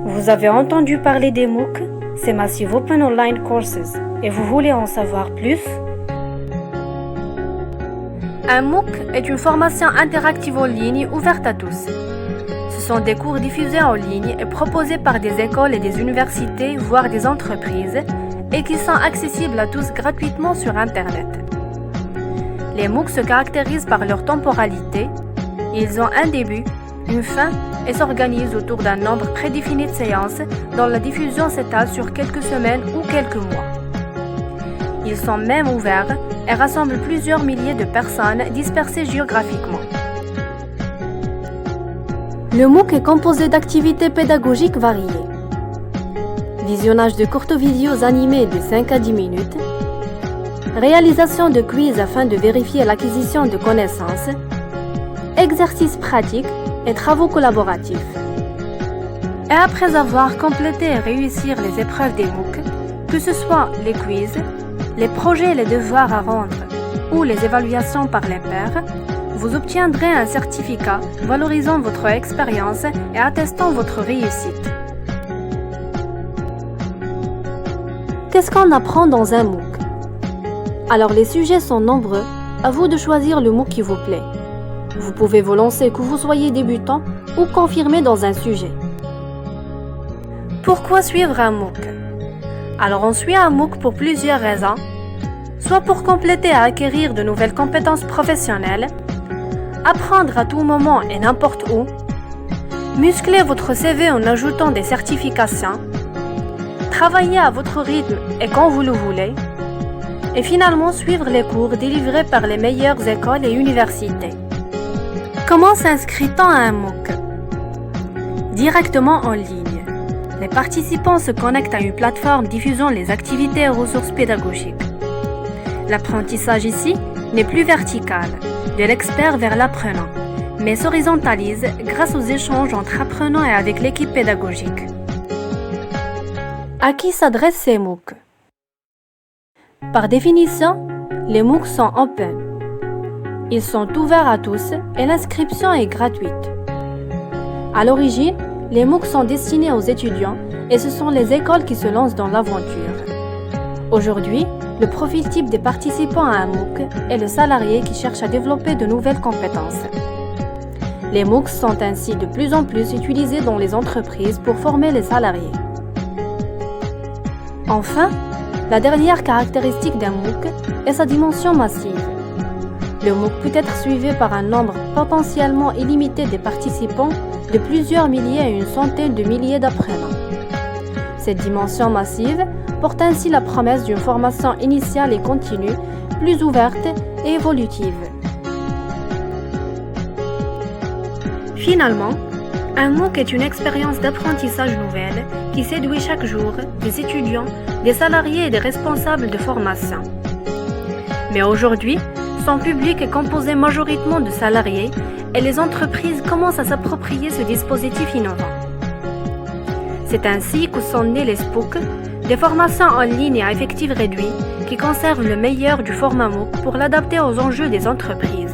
Vous avez entendu parler des MOOC, c'est Massive Open Online Courses, et vous voulez en savoir plus? Un MOOC est une formation interactive en ligne ouverte à tous. Ce sont des cours diffusés en ligne et proposés par des écoles et des universités, voire des entreprises, et qui sont accessibles à tous gratuitement sur Internet. Les MOOC se caractérisent par leur temporalité. Ils ont un début, une fin et s'organisent autour d'un nombre prédéfini de séances dont la diffusion s'étale sur quelques semaines ou quelques mois. Ils sont même ouverts et rassemblent plusieurs milliers de personnes dispersées géographiquement. Le MOOC est composé d'activités pédagogiques variées. Visionnage de courtes vidéos animées de 5 à 10 minutes, réalisation de quiz afin de vérifier l'acquisition de connaissances, exercices pratiques et travaux collaboratifs. Et après avoir complété et réussi les épreuves des MOOC, que ce soit les quiz, les projets et les devoirs à rendre ou les évaluations par les pairs, vous obtiendrez un certificat valorisant votre expérience et attestant votre réussite. Qu'est-ce qu'on apprend dans un MOOC? Alors les sujets sont nombreux, à vous de choisir le MOOC qui vous plaît. Vous pouvez vous lancer que vous soyez débutant ou confirmé dans un sujet. Pourquoi suivre un MOOC? Alors on suit un MOOC pour plusieurs raisons, soit pour compléter et acquérir de nouvelles compétences professionnelles, apprendre à tout moment et n'importe où, muscler votre CV en ajoutant des certifications, travailler à votre rythme et quand vous le voulez, et finalement suivre les cours délivrés par les meilleures écoles et universités. Comment s'inscrit-on à un MOOC? Directement en ligne. Les participants se connectent à une plateforme diffusant les activités et ressources pédagogiques. L'apprentissage ici n'est plus vertical, de l'expert vers l'apprenant, mais s'horizontalise grâce aux échanges entre apprenants et avec l'équipe pédagogique. À qui s'adressent ces MOOC? Par définition, les MOOC sont open. Ils sont ouverts à tous et l'inscription est gratuite. À l'origine, les MOOC sont destinés aux étudiants et ce sont les écoles qui se lancent dans l'aventure. Aujourd'hui, le profil type des participants à un MOOC est le salarié qui cherche à développer de nouvelles compétences. Les MOOC sont ainsi de plus en plus utilisés dans les entreprises pour former les salariés. Enfin, la dernière caractéristique d'un MOOC est sa dimension massive. Le MOOC peut être suivi par un nombre potentiellement illimité de participants, de plusieurs milliers à une centaine de milliers d'apprenants. Cette dimension massive porte ainsi la promesse d'une formation initiale et continue, plus ouverte et évolutive. Finalement, un MOOC est une expérience d'apprentissage nouvelle qui séduit chaque jour des étudiants, des salariés et des responsables de formation. Mais aujourd'hui, son public est composé majoritairement de salariés et les entreprises commencent à s'approprier ce dispositif innovant. C'est ainsi que sont nés les SPOOC, des formations en ligne à effectif réduit qui conservent le meilleur du format MOOC pour l'adapter aux enjeux des entreprises.